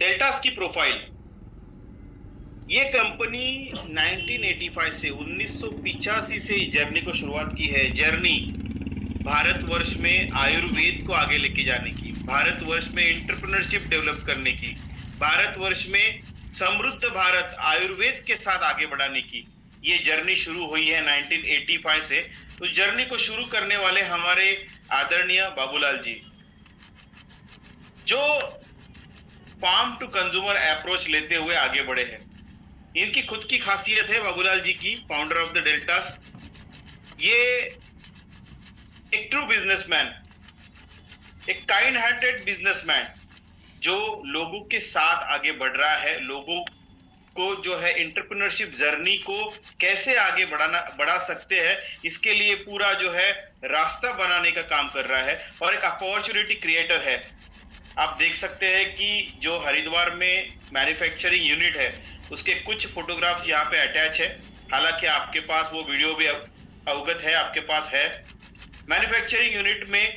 Deltas की profile. ये company 1985 से 1985 से जर्नी को शुरुआत की है। जर्नी भारतवर्ष में आयुर्वेद को आगे लेके जाने की, भारतवर्ष में एंटरप्रेन्योरशिप डेवलप करने की, भारतवर्ष में समृद्ध भारत आयुर्वेद के साथ आगे बढ़ाने की ये जर्नी शुरू हुई है 1985 से। तो जर्नी को शुरू करने वाले हमारे आदरणीय बाबूलाल जी, जो फार्म टू कंज्यूमर अप्रोच लेते हुए आगे बढ़े हैं। इनकी खुद की खासियत है बाबूलाल जी की, फाउंडर ऑफ द डेल्टास। ये एक ट्रू बिजनेसमैन, एक काइंड हार्टेड बिजनेसमैन जो लोगों के साथ आगे बढ़ रहा है, लोगों को जो है एंटरप्रेन्योरशिप जर्नी को कैसे आगे बढ़ा सकते हैं, इसके लिए पूरा जो है रास्ता बनाने का काम कर रहा है और एक अपॉर्चुनिटी क्रिएटर है। आप देख सकते हैं कि जो हरिद्वार में मैन्युफैक्चरिंग यूनिट है उसके कुछ फोटोग्राफ्स यहाँ पे अटैच है। हालांकि आपके पास वो वीडियो भी अवगत है, आपके पास है। मैन्युफैक्चरिंग यूनिट में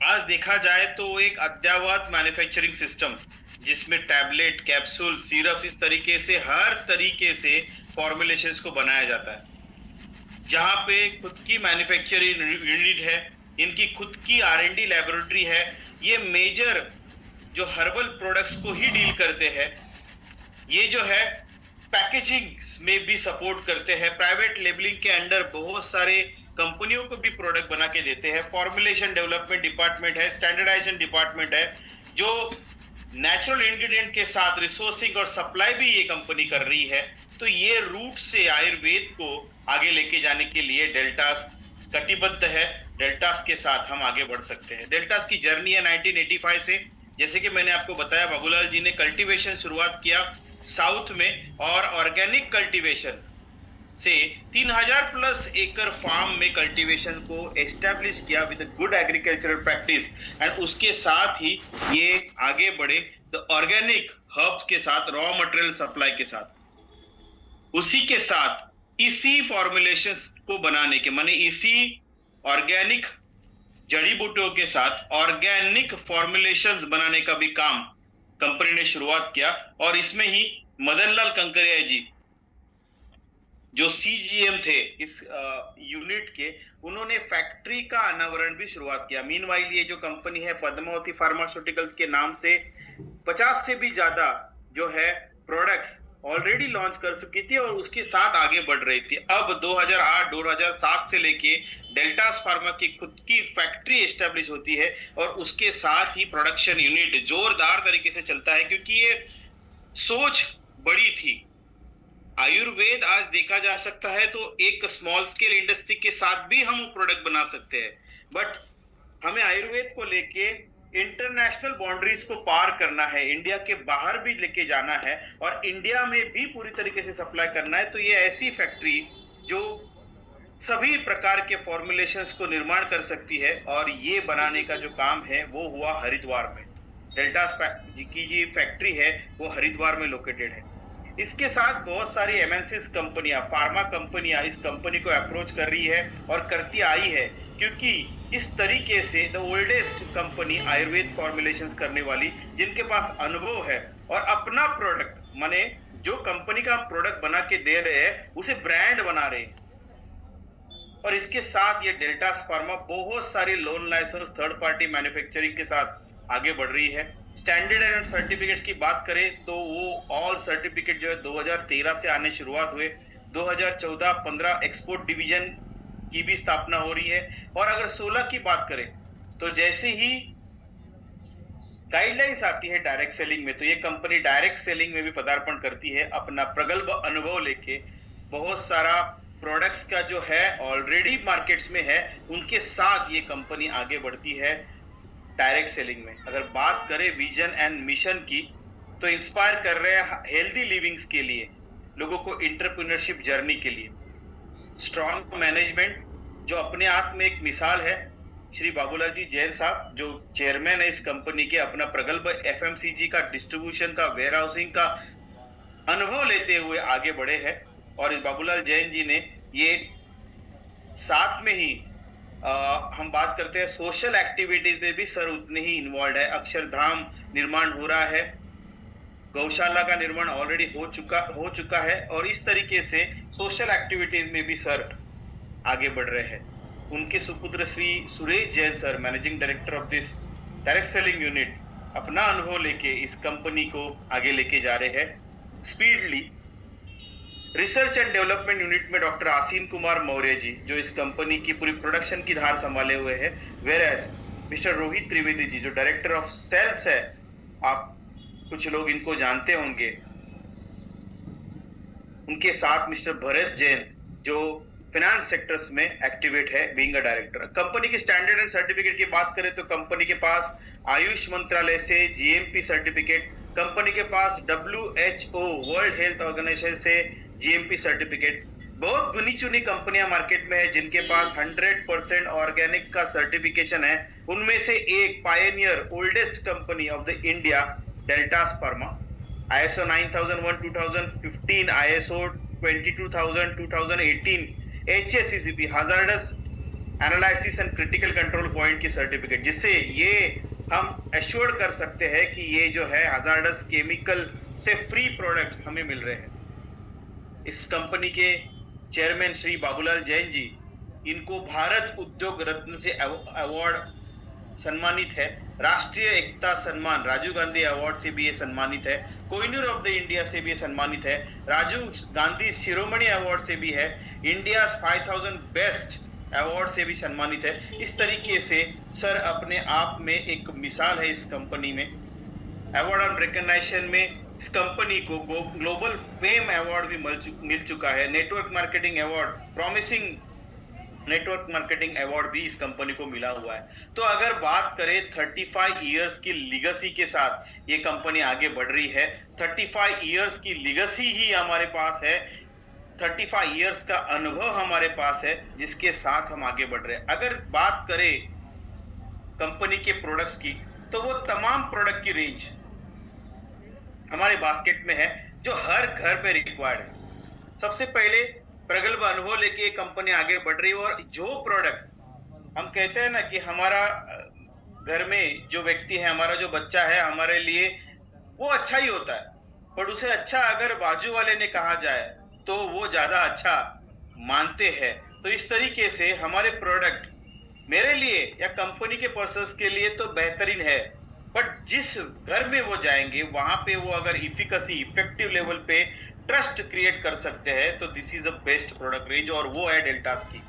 आज देखा जाए तो एक अद्ययावत मैन्युफैक्चरिंग सिस्टम जिसमें टैबलेट, कैप्सूल, सिरप, इस तरीके से हर तरीके से फॉर्मुलेशंस को बनाया जाता है। जहां पे खुद की मैन्युफैक्चरिंग यूनिट है, इनकी खुद की R&D लैबोरेटरी है। ये मेजर जो हर्बल प्रोडक्ट्स को ही डील करते हैं। ये जो है पैकेजिंग में भी सपोर्ट करते हैं। प्राइवेट लेबलिंग के अंडर बहुत सारे कंपनियों को भी प्रोडक्ट बना के देते हैं। फॉर्मुलेशन डेवलपमेंट डिपार्टमेंट है, स्टैंडर्डाइजेशन डिपार्टमेंट है, जो नेचुरल इंग्रेडिएंट के साथ रिसोर्सिंग और सप्लाई भी ये कंपनी कर रही है। तो ये रूट से आयुर्वेद को आगे लेके जाने के लिए डेल्टास कटिबद्ध है। डेल्टास के साथ हम आगे बढ़ सकते हैं। डेल्टास की जर्नी है 1985 से। जैसे कि मैंने आपको बताया, बाबूलाल जी ने कल्टीवेशन शुरुआत किया साउथ में और ऑर्गेनिक कल्टीवेशन से 3000 प्लस एकड़ फार्म में कल्टीवेशन को एस्टैब्लिश किया with good agricultural practice. And उसके साथ ही ये आगे बढ़े द ऑर्गेनिक हर्ब्स के साथ, रॉ मटेरियल सप्लाई के साथ। उसी के साथ इसी फॉर्मुलेशंस को बनाने के, माने इसी ऑर्गेनिक जड़ी बूटियों के साथ ऑर्गेनिक फॉर्मुलेशंस बनाने का भी काम कंपनी ने शुरुआत किया। और इसमें ही मदन लाल कंकरिया जी जो CGM थे इस यूनिट के, उन्होंने फैक्ट्री का अनावरण भी शुरुआत किया। मीनवाइल ये जो कंपनी है पद्मावती फार्मास्यूटिकल्स के नाम से 50 से भी ज्यादा जो है प्रोडक्ट्स ऑलरेडी लॉन्च कर चुकी थी और उसके साथ आगे बढ़ रही थी। अब 2008-2007 से लेके डेल्टास फार्मा की खुद की फैक्ट्री एस्टेब्लिश होती है और उसके साथ ही प्रोडक्शन यूनिट जोरदार तरीके से चलता है, क्योंकि ये सोच बड़ी थी। आयुर्वेद आज देखा जा सकता है तो एक स्मॉल स्केल इंडस्ट्री के साथ भी हम प्रोडक्ट बना सकते हैं, बट हमें आयुर्वेद को लेके इंटरनेशनल बाउंड्रीज को पार करना है, इंडिया के बाहर भी लेके जाना है और इंडिया में भी पूरी तरीके से सप्लाई करना है। तो ये ऐसी फैक्ट्री जो सभी प्रकार के फॉर्मुलेशंस को निर्माण कर सकती है और ये बनाने का जो काम है वो हुआ हरिद्वार में। डेल्टास की जी फैक्ट्री है वो हरिद्वार में लोकेटेड है। इसके साथ बहुत सारी MNCs कंपनियां, फार्मा कंपनियां इस कंपनी को अप्रोच कर रही है और करती आई है, क्योंकि इस तरीके से the oldest company Ayurveda formulations करने वाली, जिनके पास अनुभव है और अपना प्रोडक्ट, माने जो कंपनी का प्रोडक्ट बना के दे रहे हैं उसे ब्रांड बना रहे हैं। और इसके साथ ये डेल्टास फार्मा बहुत सारी loan licence third party manufacturing के साथ आगे बढ़ रही है। स्टैंडर्ड एंड सर्टिफिकेट्स की बात करें तो वो ऑल सर्टिफिकेट जो है 2013 से आने शुरुआत हुए। 2014-15 एक्सपोर्ट डिवीजन की भी स्थापना हो रही है। और अगर 16 की बात करें तो जैसे ही गाइडलाइंस आती है डायरेक्ट सेलिंग में, तो ये कंपनी डायरेक्ट सेलिंग में भी पदार्पण करती है। अपना प्रगल्भ अनुभव लेके बहुत सारा प्रोडक्ट्स का जो है ऑलरेडी मार्केट्स में है, उनके साथ ये कंपनी आगे बढ़ती है डायरेक्ट सेलिंग में। अगर बात करें विजन एंड मिशन की, तो इंस्पायर कर रहे हैं हेल्दी लिविंग्स के लिए, लोगों को एंटरप्रेन्योरशिप जर्नी के लिए। स्ट्रॉन्ग मैनेजमेंट जो अपने आप में एक मिसाल है, श्री बाबूलाल जी जैन साहब जो चेयरमैन है इस कंपनी के, अपना प्रगल्भ FMCG का, डिस्ट्रीब्यूशन का, वेयर हाउसिंग का अनुभव लेते हुए आगे बढ़े हैं। और इस बाबूलाल जैन जी ने ये साथ में ही हम बात करते हैं सोशल एक्टिविटीज में भी सर उतने ही इन्वॉल्व है। अक्षरधाम निर्माण हो रहा है, गौशाला का निर्माण ऑलरेडी हो चुका है और इस तरीके से सोशल एक्टिविटीज में भी सर आगे बढ़ रहे हैं। उनके सुपुत्र Shri Suresh Jain sir, managing director of this direct selling unit, अपना अनुभव लेके इस कंपनी को आगे लेके जा रहे हैं speedly. Research and development unit में डॉक्टर आसीन कुमार मौर्य जी, जो इस कंपनी की पूरी प्रोडक्शन की धार संभाले हुए हैं, whereas mister Rohit Trivedi ji, जो डायरेक्टर ऑफ सेल्स है, आप कुछ लोग इनको जानते होंगे। उनके साथ मिस्टर भरत जैन, जो फाइनेंस सेक्टर्स में एक्टिवेट है, बीइंग अ डायरेक्टर। कंपनी की स्टैंडर्ड एंड सर्टिफिकेट की बात करें तो कंपनी के पास आयुष मंत्रालय से जीएमपी सर्टिफिकेट, कंपनी के पास WHO वर्ल्ड हेल्थ ऑर्गेनाइजेशन से जीएमपी सर्टिफिकेट। बहुत गुनी चुनी कंपनियां मार्केट में है जिनके पास 100% ऑर्गेनिक का सर्टिफिकेशन है। उनमें से एक Pioneer oldest company of the India, deltas pharma, ISO 9001 2015, ISO 22000 2018, HACCP hazardous analysis and critical control point की सर्टिफिकेट, जिससे ये हम एश्योर कर सकते हैं कि ये जो है हजार्डस केमिकल से फ्री प्रोडक्ट हमें मिल रहे हैं। इस कंपनी के चेयरमैन श्री बाबूलाल जैन जी, इनको भारत उद्योग रत्न से अवार्ड सम्मानित है। राष्ट्रीय एकता सम्मान राजीव गांधी अवार्ड से भी ये सम्मानित है। कोहिनूर ऑफ द इंडिया से भी ये सम्मानित है। राजीव गांधी शिरोमणि अवार्ड से भी है। इंडिया 5000 बेस्ट अवार्ड से भी सम्मानित है। इस तरीके से सर अपने आप में एक मिसाल है इस कंपनी में। अवार्ड ऑन रिकॉग्निशन में इस कंपनी को ग्लोबल फेम अवार्ड भी मिल चुका है। Network marketing award, promising network marketing award भी इस कंपनी को मिला हुआ है। तो अगर बात करें 35 इयर्स की लीगेसी के साथ ये कंपनी आगे बढ़ रही है। 35 इयर्स की लीगेसी ही हमारे पास है, 35 इयर्स का अनुभव हमारे पास है, जिसके साथ हम आगे बढ़ रहे हैं। अगर बात करें कंपनी के प्रोडक्ट्स की, तो वो तमाम प्रोडक्ट की रेंज हमारे बास्केट में है जो हर घर पे रिक्वायर्ड है। सबसे पहले प्रगल्भ अनुभव लेके ये कंपनी आगे बढ़ रही है और जो प्रोडक्ट हम कहते हैं ना कि हमारा घर में जो व्यक्ति है, हमारा जो बच्चा है, हमारे लिए वो अच्छा ही होता है, पर उसे अच्छा अगर बाजू वाले ने कहा जाए तो वो ज्यादा अच्छा मानते हैं। तो इस तरीके से हमारे प्रोडक्ट मेरे लिए या कंपनी के पर्सन्स के लिए तो बेहतरीन है, बट जिस घर में वो जाएंगे वहां पे वो अगर इफेक्टिव लेवल पे ट्रस्ट क्रिएट कर सकते हैं, तो this is a best product range, और वो है डेल्टास की।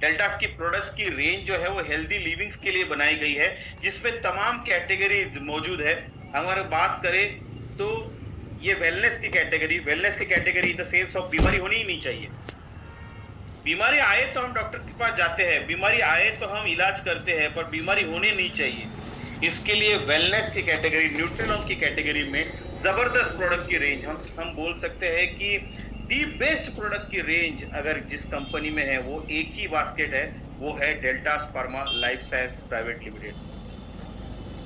डेल्टास की प्रोडक्ट्स की रेंज जो है वो हेल्दी लिविंग्स के लिए बनाई गई है, जिसमें तमाम कैटेगरीज मौजूद है। अगर बात करें तो ये वेलनेस की category in the sense of बीमारी होनी ही नहीं चाहिए। बीमारी आए तो हम डॉक्टर के पास जाते हैं, बीमारी आए तो हम इलाज करते हैं, पर बीमारी होनी नहीं चाहिए। इसके लिए वेलनेस की कैटेगरी, न्यूट्रिलॉन की कैटेगरी में जबरदस्त प्रोडक्ट की रेंज हम बोल सकते हैं कि दी बेस्ट प्रोडक्ट की रेंज अगर जिस कंपनी में है वो एक ही बास्केट है, वो है deltas pharma life science private limited.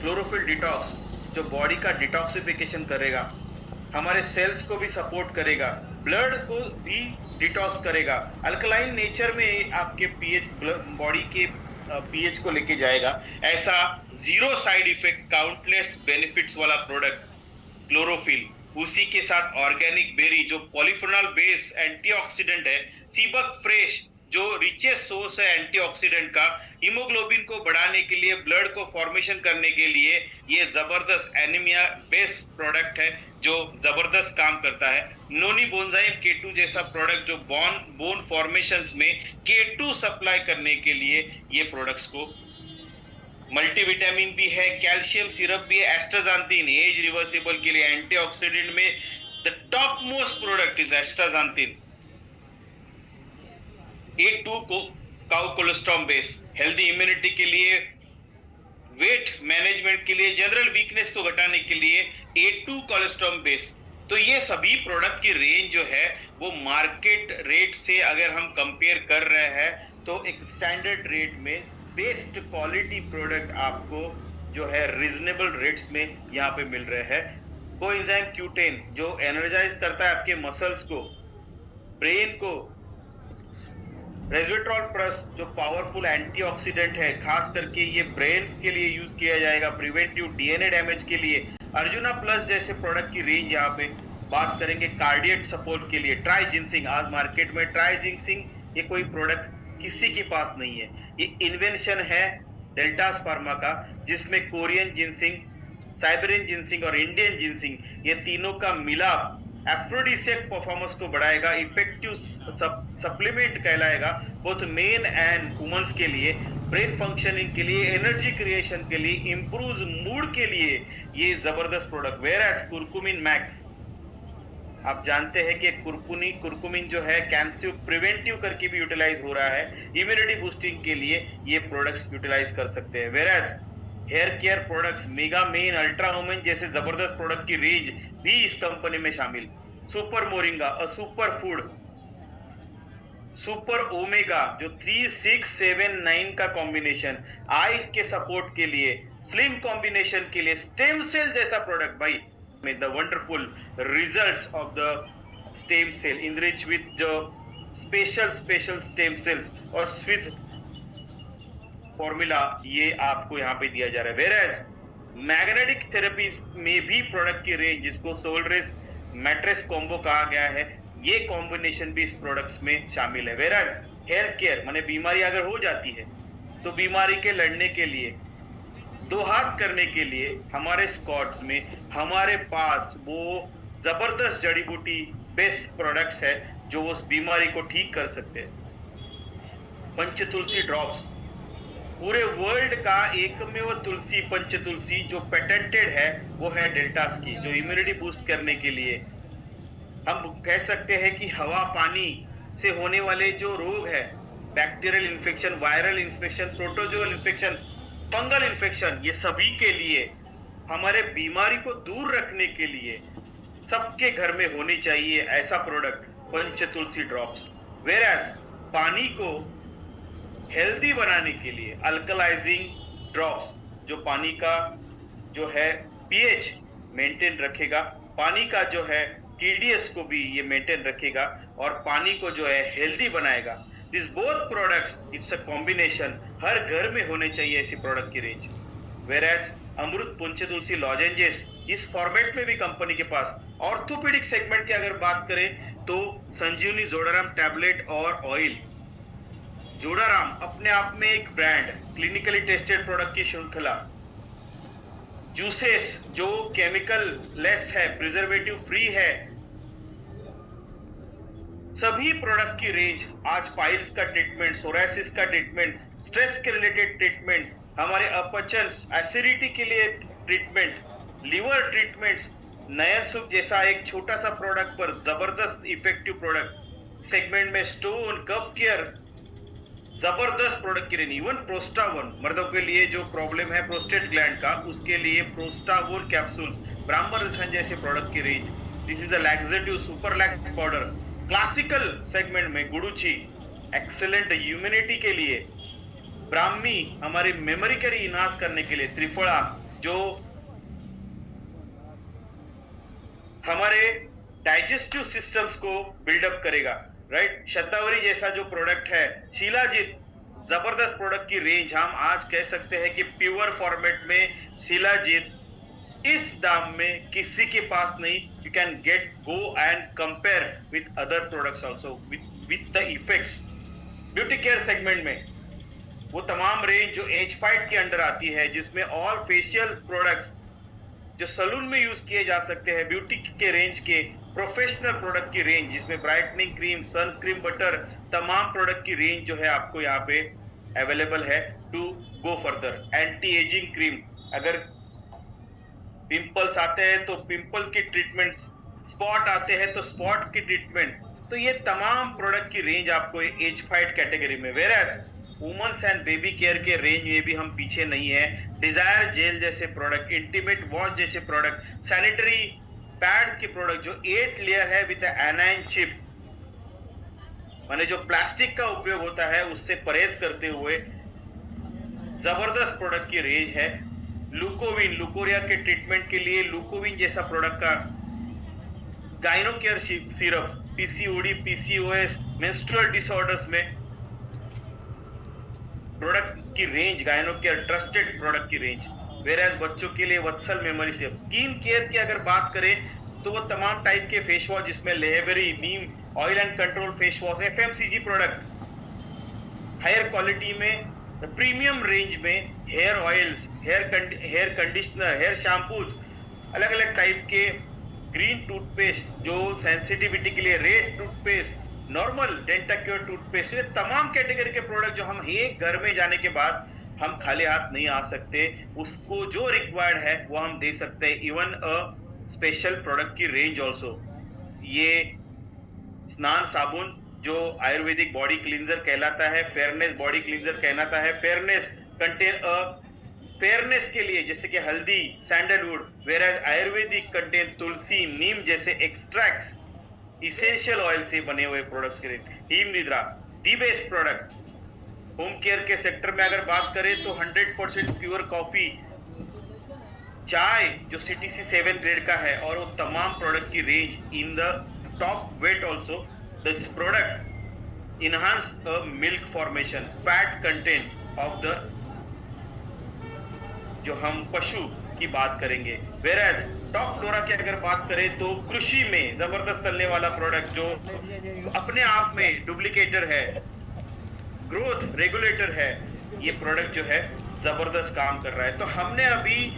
Chlorophyll detox जो बॉडी का डिटॉक्सिफिकेशन करेगा, हमारे सेल्स को भी सपोर्ट करेगा, ब्लड को भी डिटॉक्स करेगा, अल्कलाइन नेचर में आपके बॉडी के पीएच को लेके जाएगा। ऐसा zero side effect, countless benefits वाला प्रोडक्ट क्लोरोफिल, उसी के साथ ऑर्गेनिक बेरी जो पॉलीफेनॉल बेस एंटीऑक्सीडेंट है, सीबक फ्रेश जो रिचेस्ट सोर्स है एंटीऑक्सीडेंट का, हीमोग्लोबिन को बढ़ाने के लिए, ब्लड को फॉर्मेशन करने के लिए ये जबरदस्त एनीमिया बेस्ड प्रोडक्ट है जो जबरदस्त काम करता है। नोनी बोन्जाइम K2 जैसा प्रोडक्ट जो बोन फॉर्मेशंस में K2 सप्लाई करने के लिए ये प्रोडक्ट्स को, मल्टीविटामिन भी है, कैल्शियम सिरप भी है, एस्ट्राजांथिन एज रिवर्सिबल के लिए, एंटीऑक्सीडेंट में the top most product is astaxanthin. A2 को cow cholesterol base, healthy immunity के लिए, वेट मैनेजमेंट के लिए, जनरल वीकनेस को घटाने के लिए A2 कोलेस्ट्रॉल बेस। तो ये सभी प्रोडक्ट की रेंज जो है वो मार्केट रेट से अगर हम कंपेयर कर रहे हैं तो एक स्टैंडर्ड रेट में बेस्ट क्वालिटी प्रोडक्ट आपको जो है रीजनेबल रेट्स में यहाँ पे मिल रहे हैं। कोएंजाइम Q10 जो एनर्जाइज करता है आपके मसल्स को, ब्रेन को, रेस्वेट्रॉल प्लस जो पावरफुल एंटीऑक्सीडेंट है, खास करके ये ब्रेन के लिए यूज किया जाएगा, प्रिवेंटिव डीएनए डैमेज के लिए, अर्जुना प्लस जैसे प्रोडक्ट की रेंज यहाँ पे बात करेंगे कार्डियक सपोर्ट के लिए। ट्राइजिनसिंग, आज मार्केट में ट्राइजिनसिंग ये कोई प्रोडक्ट किसी के पास नहीं है, ये इन्वेंशन है डेल्टास फार्मा का, जिसमें कोरियन जिनसिंग, साइबेरियन जिनसिंग और इंडियन जिनसिंग ये तीनों का मिलाप एफ्रोडिसियक परफॉर्मेंस को बढ़ाएगा, इफेक्टिव सप्लीमेंट कहलाएगा बोथ मेन एंड वुमेन्स के लिए, ब्रेन फंक्शनिंग के लिए, एनर्जी क्रिएशन के लिए, इंप्रूव मूड के लिए ये जबरदस्त product. Whereas curcumin max, आप जानते हैं कि कुरकुमिन जो है कैंसर प्रिवेंटिव करके भी यूटिलाइज हो रहा है, इम्यूनिटी बूस्टिंग के लिए ये प्रोडक्ट्स यूटिलाइज कर सकते हैं। Whereas hair care products, mega men, ultra women जैसे जबरदस्त प्रोडक्ट की रेंज भी इस कंपनी में शामिल। Super moringa, a super food, super omega जो 3, 6, 7, 9 का कॉम्बिनेशन, आई के सपोर्ट के लिए, स्लिम कॉम्बिनेशन के लिए, स्टेम सेल जैसा प्रोडक्ट भाई, में the wonderful results of the stem cell enrich with जो स्पेशल स्टेम सेल्स और स्विच फॉर्मूला, ये आपको यहाँ पे दिया जा रहा है। वेयरएज मैग्नेटिक थेरेपी में भी प्रोडक्ट की रेंज, जिसको सोलरेस मैट्रेस कॉम्बो कहा गया है, ये कॉम्बिनेशन भी इस प्रोडक्ट्स में शामिल है। वेयरएज हेयर केयर माने बीमारी अगर हो जाती है तो बीमारी के लड़ने के लिए, दो हाथ करने के लिए हमारे स्कॉट्स में हमारे पास वो जबरदस्त जड़ी बूटी बेस्ट प्रोडक्ट्स है जो उस बीमारी को ठीक कर सकते हैं। पंचतुलसी ड्रॉप्स, पूरे वर्ल्ड का एकमेव तुलसी, पंचतुलसी जो पेटेंटेड है वो है डेल्टास की, जो इम्यूनिटी बूस्ट करने के लिए, हम कह सकते हैं कि हवा पानी से होने वाले जो रोग है, bacterial infection, viral infection, protozoal infection, fungal infection, ये सभी के लिए हमारे बीमारी को दूर रखने के लिए सबके घर में होनी चाहिए ऐसा प्रोडक्ट पंचतुलसी ड्रॉप्स। वेयरएज पानी को हेल्दी बनाने के लिए अल्कलाइजिंग ड्रॉप्स, जो पानी का जो है पीएच मेंटेन रखेगा, पानी का जो है टीडीएस को भी ये मेंटेन रखेगा और पानी को जो है हेल्दी बनाएगा। This both products it's a combination, हर घर में होने चाहिए ऐसी प्रोडक्ट की रेंज। वेयरएज अमृत पंचतुलसी लॉजेंजेस, इस फॉर्मेट में भी कंपनी के पास। ऑर्थोपेडिक सेगमेंट की अगर बात करें तो संजीवनी जोड़ाराम टैबलेट और ऑयल, जोड़ाराम अपने आप में एक ब्रांड, क्लिनिकली टेस्टेड प्रोडक्ट की श्रृंखला, जूसेस जो केमिकल लेस है, प्रिजर्वेटिव फ्री है, सभी प्रोडक्ट की रेंज। आज पाइल्स का ट्रीटमेंट, सोरायसिस का ट्रीटमेंट, स्ट्रेस के रिलेटेड ट्रीटमेंट, हमारे अपचन एसिडिटी के लिए ट्रीटमेंट, लिवर ट्रीटमेंट्स, नयन सुख जैसा एक छोटा सा प्रोडक्ट पर जबरदस्त इफेक्टिव प्रोडक्ट सेगमेंट में, स्टोन कफ केयर, जबरदस्त प्रोडक्ट की रेंज। इवन प्रोस्टावोन, मर्दों के लिए जो प्रॉब्लम है प्रोस्टेट ग्लैंड का, उसके लिए प्रोस्टावोन कैप्सूल्स, ब्राह्मण रसन जैसे प्रोडक्ट की range. This is a laxative super lakhs powder. Classical segment में गुडुची, एक्सेलेंट इम्यूनिटी के लिए, ब्राह्मी हमारी मेमोरी के इनहांस करने के लिए, त्रिफला जो हमारे डाइजेस्टिव सिस्टम्स को बिल्डअप करेगा, राइट। शतावरी जैसा जो प्रोडक्ट है, शिलाजीत जबरदस्त प्रोडक्ट की रेंज। हम आज कह सकते हैं कि प्योर फॉर्मेट में शिलाजीत इस दाम में किसी के पास नहीं। You can get go and compare with other products also with the effects. Beauty care segment में वो तमाम रेंज जो एज फाइट के अंडर आती है, जिसमें ऑल फेशियल प्रोडक्ट्स जो सलून में यूज किए जा सकते हैं, ब्यूटी के रेंज के प्रोफेशनल प्रोडक्ट की रेंज, जिसमें ब्राइटनिंग क्रीम, सनस्क्रीन, बटर, तमाम प्रोडक्ट की रेंज जो है आपको यहाँ पे अवेलेबल है। To go further, anti ageing cream, अगर पिंपल्स आते हैं तो पिंपल की ट्रीटमेंट, स्पॉट आते हैं तो स्पॉट की ट्रीटमेंट, तो ये तमाम प्रोडक्ट की रेंज आपको एज फाइट कैटेगरी में। Whereas women's and baby care के रेंज में भी हम पीछे नहीं है। डिजायर जेल जैसे प्रोडक्ट, इंटीमेट वॉश जैसे प्रोडक्ट, सैनिटरी पैड के प्रोडक्ट जो 8 लेयर है विद एनाइन चिप, माने जो प्लास्टिक का उपयोग होता है उससे परहेज करते हुए जबरदस्त प्रोडक्ट की रेंज है। लुकोविन, लुकोरिया के ट्रीटमेंट के लिए लुकोविन जैसा प्रोडक्ट का, gyno care syrup, PCOD, PCOS, menstrual disorders में प्रोडक्ट की range, gyno care trusted product की रेंज। वेयर बच्चों के लिए वत्सल मेमोरी सेव। स्किन केयर की अगर बात करें तो वो तमाम टाइप के फेस वॉश जिसमें लेहबरी, neem oil and control face wash, FMCG product, higher quality में प्रीमियम रेंज में hair oils, hair conditioner, hair shampoos, अलग अलग टाइप के ग्रीन टूथपेस्ट जो सेंसिटिविटी के लिए, रेड टूथपेस्ट, नॉर्मल डेंटाक्योर टूथपेस्ट, ये तमाम कैटेगरी के प्रोडक्ट जो हम एक घर में जाने के बाद हम खाली हाथ नहीं आ सकते, उसको जो रिक्वायर्ड है वो हम दे सकते हैं। इवन अ स्पेशल प्रोडक्ट की रेंज ऑल्सो। ये स्नान साबुन जो आयुर्वेदिक बॉडी क्लींजर कहलाता है, फेयरनेस बॉडी क्लींजर कहलाता है, फेयरनेस कंटेन फेयरनेस के लिए जैसे कि हल्दी, सैंडलवुड, वेयर आयुर्वेदिक कंटेन तुलसी, नीम जैसे एक्सट्रैक्ट्स, इसेंशियल ऑयल से बने हुए प्रोडक्ट्स के लिए, हीम निद्रा, T based product. Home care के सेक्टर में अगर बात करें तो 100% प्योर कॉफी, चाय जो CTC 7 ग्रेड का है, और वो तमाम प्रोडक्ट की range in the top wet also. This product enhance milk formation, fat content of the, जो हम पशु की बात करेंगे। वेराज टॉप फ्लोरा की अगर बात करें तो कृषि में जबरदस्त चलने वाला प्रोडक्ट जो अपने आप में डुप्लीकेटर है, ग्रोथ रेगुलेटर है, ये प्रोडक्ट जो है जबरदस्त काम कर रहा है। तो हमने अभी